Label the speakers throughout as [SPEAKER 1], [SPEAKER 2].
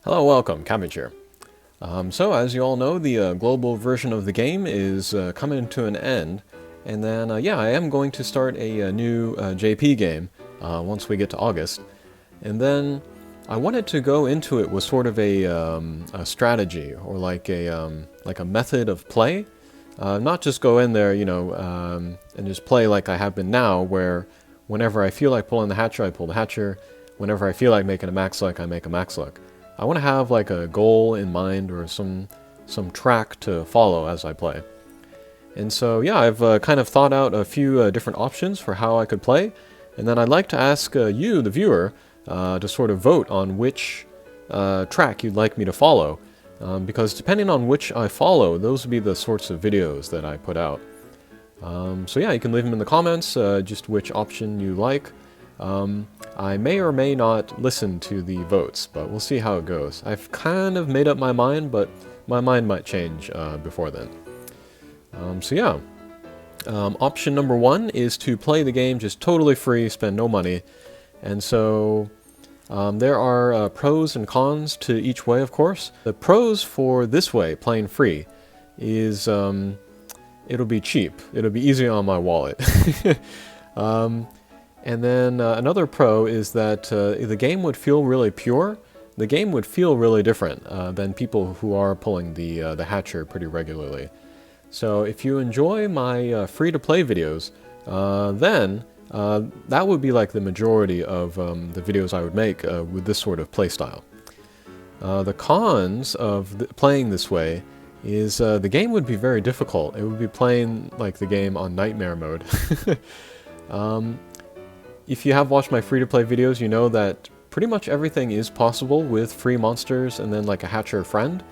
[SPEAKER 1] Hello, welcome, Cabbage here. So as you all know, the global version of the game is coming to an end, and then yeah, I am going to start a new JP game once we get to August, and then I wanted to go into it with sort of a strategy or like a method of play, not just go in there, and just play like I have been now, where whenever I feel like pulling the hatcher, I pull the hatcher. Whenever I feel like making a max luck, I make a max luck. I want to have like a goal in mind or some track to follow as I play. And so yeah, I've kind of thought out a few different options for how I could play, and then I'd like to ask you, the viewer, to sort of vote on which track you'd like me to follow, because depending on which I follow, those would be the sorts of videos that I put out. So yeah, you can leave them in the comments, just which option you like. I may or may not listen to the votes, but we'll see how it goes. I've kind of made up my mind, but my mind might change before then. So yeah, option number one is to play the game just totally free, spend no money. And so there are pros and cons to each way, of course. The pros for this way, playing free, is it'll be cheap. It'll be easy on my wallet. And then another pro is that the game would feel really pure. The game would feel really different than people who are pulling the hatcher pretty regularly. So if you enjoy my free-to-play videos, then that would be like the majority of the videos I would make with this sort of playstyle. The cons of playing this way is the game would be very difficult. It would be playing like the game on nightmare mode. If you have watched my free-to-play videos, you know that pretty much everything is possible with free monsters and then like a hatcher friend.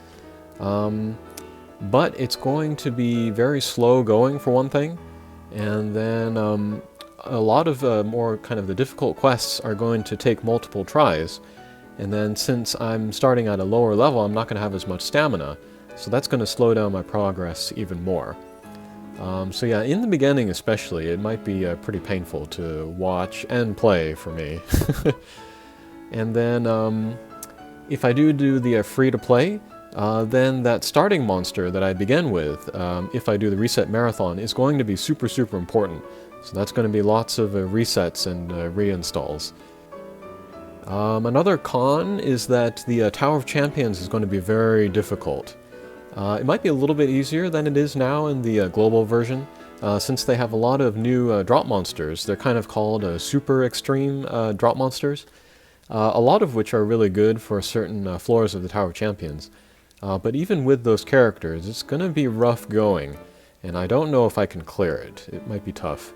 [SPEAKER 1] But it's going to be very slow going for one thing, and then a lot of more kind of the difficult quests are going to take multiple tries. And then since I'm starting at a lower level, I'm not going to have as much stamina, so that's going to slow down my progress even more. So yeah, in the beginning especially, it might be pretty painful to watch and play for me. And then if I do the free-to-play, then that starting monster that I begin with, if I do the reset marathon, is going to be super, super important. So that's going to be lots of resets and reinstalls. Another con is that the Tower of Champions is going to be very difficult. It might be a little bit easier than it is now in the global version, since they have a lot of new drop monsters. They're kind of called super extreme drop monsters, a lot of which are really good for certain floors of the Tower of Champions. But even with those characters, it's going to be rough going, and I don't know if I can clear it. It might be tough.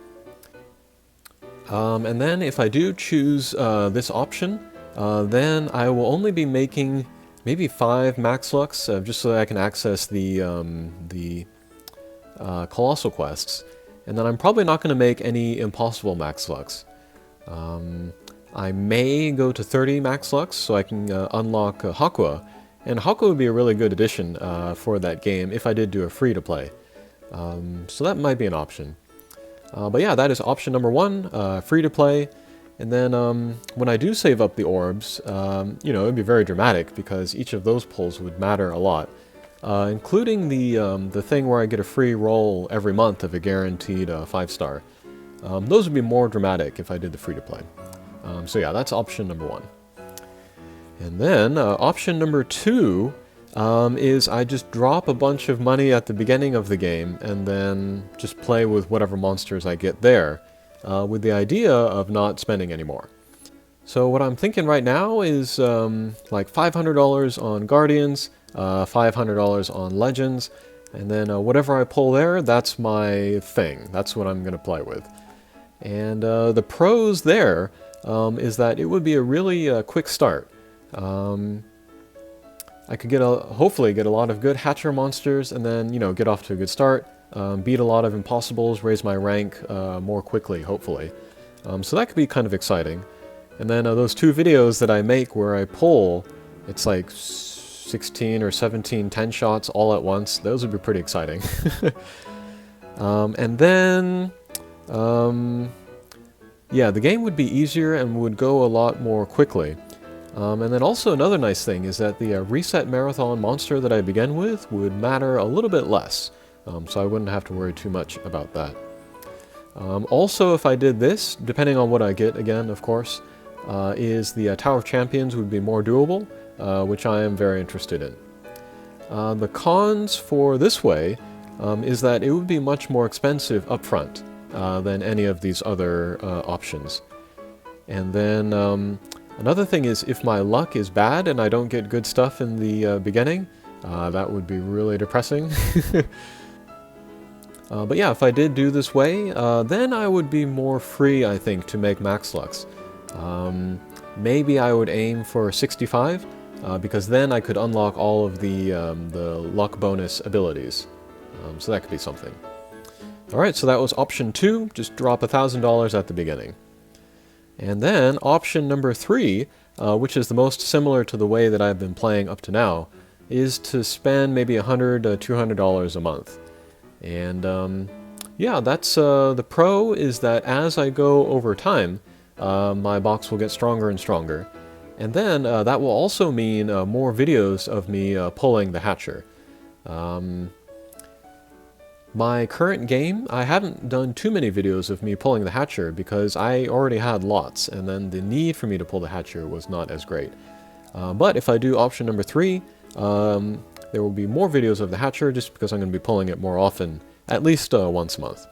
[SPEAKER 1] And then if I do choose this option, then I will only be making maybe 5 max lucks, just so that I can access the colossal quests. And then I'm probably not going to make any impossible max lucks. I may go to 30 max lucks so I can unlock Hakua. And Hakua would be a really good addition for that game if I did do a free-to-play. So that might be an option. But yeah, that is option number one, free-to-play. And then when I do save up the orbs, it would be very dramatic because each of those pulls would matter a lot, including the thing where I get a free roll every month of a guaranteed 5-star. Those would be more dramatic if I did the free-to-play. So yeah, that's option number one. And then option number two is I just drop a bunch of money at the beginning of the game and then just play with whatever monsters I get there. With the idea of not spending any more. So what I'm thinking right now is like $500 on Guardians, $500 on Legends, and then whatever I pull there, that's my thing. That's what I'm going to play with. And the pros there is that it would be a really quick start. I could hopefully get a lot of good hatcher monsters and then, get off to a good start. Beat a lot of impossibles, raise my rank more quickly, hopefully. So that could be kind of exciting. And then those 2 videos that I make where I pull, it's like 16 or 17 10 shots all at once. Those would be pretty exciting. And then, yeah, the game would be easier and would go a lot more quickly. And then also another nice thing is that the reset marathon monster that I begin with would matter a little bit less, so I wouldn't have to worry too much about that. Also, if I did this, depending on what I get, again, of course, is the Tower of Champions would be more doable, which I am very interested in. The cons for this way is that it would be much more expensive upfront than any of these other options. And then another thing is if my luck is bad and I don't get good stuff in the beginning, that would be really depressing. But yeah, if I did do this way, then I would be more free, I think, to make max lucks. Maybe I would aim for 65, because then I could unlock all of the luck bonus abilities. So that could be something. Alright, so that was option 2, just drop $1,000 at the beginning. And then option number 3, which is the most similar to the way that I've been playing up to now, is to spend maybe $100 to $200 a month. And yeah, that's the pro is that as I go over time, my box will get stronger and stronger. And then that will also mean more videos of me pulling the hatcher. My current game, I haven't done too many videos of me pulling the hatcher because I already had lots, and then the need for me to pull the hatcher was not as great. But if I do option number 3, there will be more videos of the hatcher just because I'm going to be pulling it more often, at least once a month.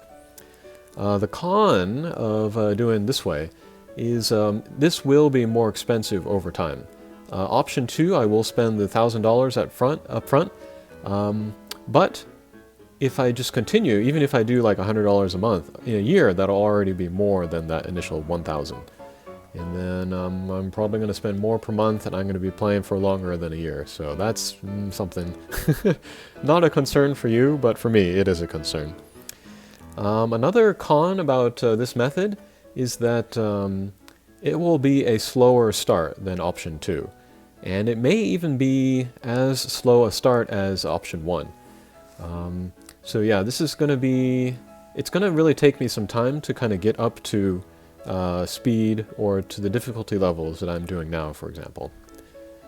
[SPEAKER 1] The con of doing this way is this will be more expensive over time. Option 2, I will spend the $1,000 up front, but if I just continue, even if I do like $100 a month in a year, that'll already be more than that initial $1,000. And then I'm probably going to spend more per month, and I'm going to be playing for longer than a year. So that's something. Not a concern for you, but for me, it is a concern. Another con about this method is that it will be a slower start than option 2. And it may even be as slow a start as option 1. So yeah, this is going to be... It's going to really take me some time to kind of get up to speed or to the difficulty levels that I'm doing now, for example.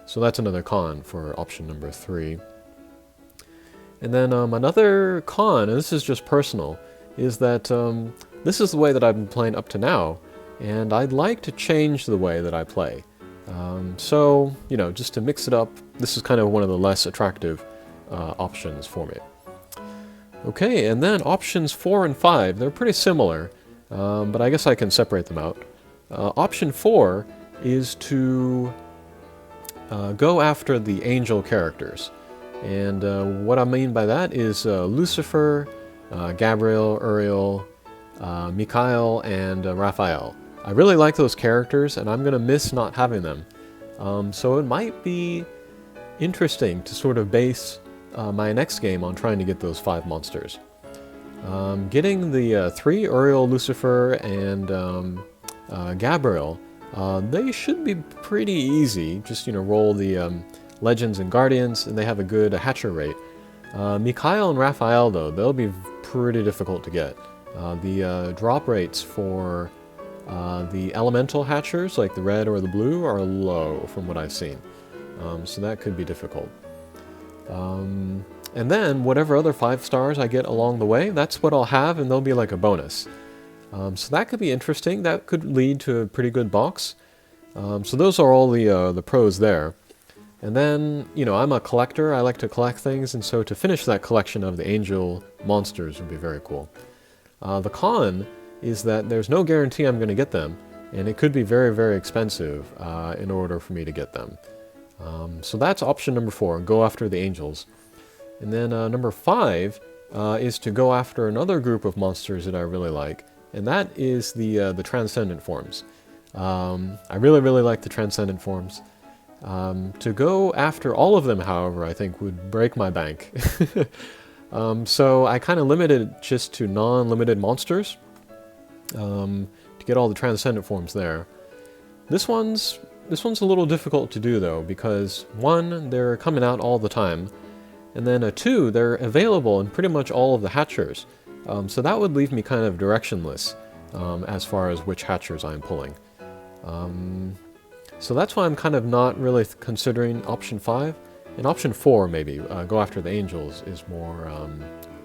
[SPEAKER 1] So that's another con for option number 3. And then another con, and this is just personal, is that this is the way that I've been playing up to now, and I'd like to change the way that I play. So, you know, just to mix it up, this is kind of one of the less attractive options for me. Okay, and then options 4 and 5, they're pretty similar, but I guess I can separate them out. Option 4 is to go after the angel characters. And what I mean by that is Lucifer, Gabriel, Uriel, Michael, and Raphael. I really like those characters, and I'm going to miss not having them. So it might be interesting to sort of base my next game on trying to get those 5 monsters. Getting the 3, Uriel, Lucifer, and Gabriel, they should be pretty easy. Just, you know, roll the Legends and Guardians, and they have a good hatcher rate. Michael and Raphael, though, they'll be pretty difficult to get. The drop rates for the elemental hatchers, like the red or the blue, are low from what I've seen. So that could be difficult. And then, whatever other 5 stars I get along the way, that's what I'll have, and they'll be like a bonus. So that could be interesting. That could lead to a pretty good box. So those are all the pros there. And then, you know, I'm a collector. I like to collect things, and so to finish that collection of the angel monsters would be very cool. The con is that there's no guarantee I'm going to get them, and it could be very, very expensive in order for me to get them. So that's option number 4, go after the angels. And then number 5 is to go after another group of monsters that I really like, and that is the Transcendent Forms. I really, really like the Transcendent Forms. To go after all of them, however, I think would break my bank. So I kind of limited it just to non-limited monsters to get all the Transcendent Forms there. This one's a little difficult to do, though, because 1, they're coming out all the time, and then 2, they're available in pretty much all of the hatchers. So that would leave me kind of directionless as far as which hatchers I'm pulling. So that's why I'm kind of not really considering option 5. And option 4, maybe, go after the angels, is more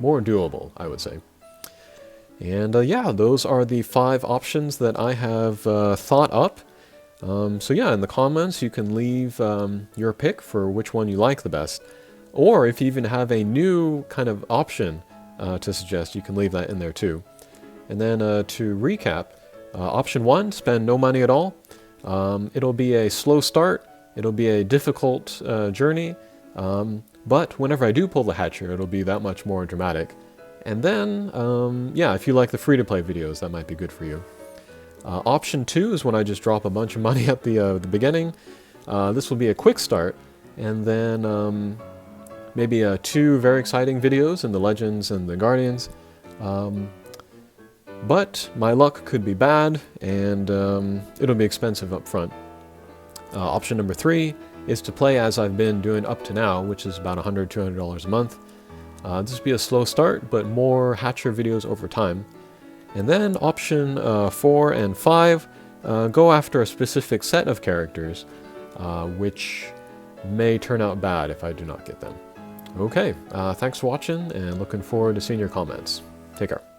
[SPEAKER 1] doable, I would say. And yeah, those are the 5 options that I have thought up. So yeah, in the comments you can leave your pick for which one you like the best. Or if you even have a new kind of option to suggest, you can leave that in there too. And then to recap, option 1, spend no money at all. It'll be a slow start, it'll be a difficult journey, but whenever I do pull the hatcher, it'll be that much more dramatic. And then, yeah, if you like the free-to-play videos, that might be good for you. Option 2 is when I just drop a bunch of money at the beginning. This will be a quick start, and then maybe 2 very exciting videos in the Legends and the Guardians. But my luck could be bad, and it'll be expensive up front. Option number 3 is to play as I've been doing up to now, which is about $100, $200 a month. This will be a slow start, but more Hatcher videos over time. And then option 4 and 5 go after a specific set of characters, which may turn out bad if I do not get them. Okay, thanks for watching, and looking forward to seeing your comments. Take care.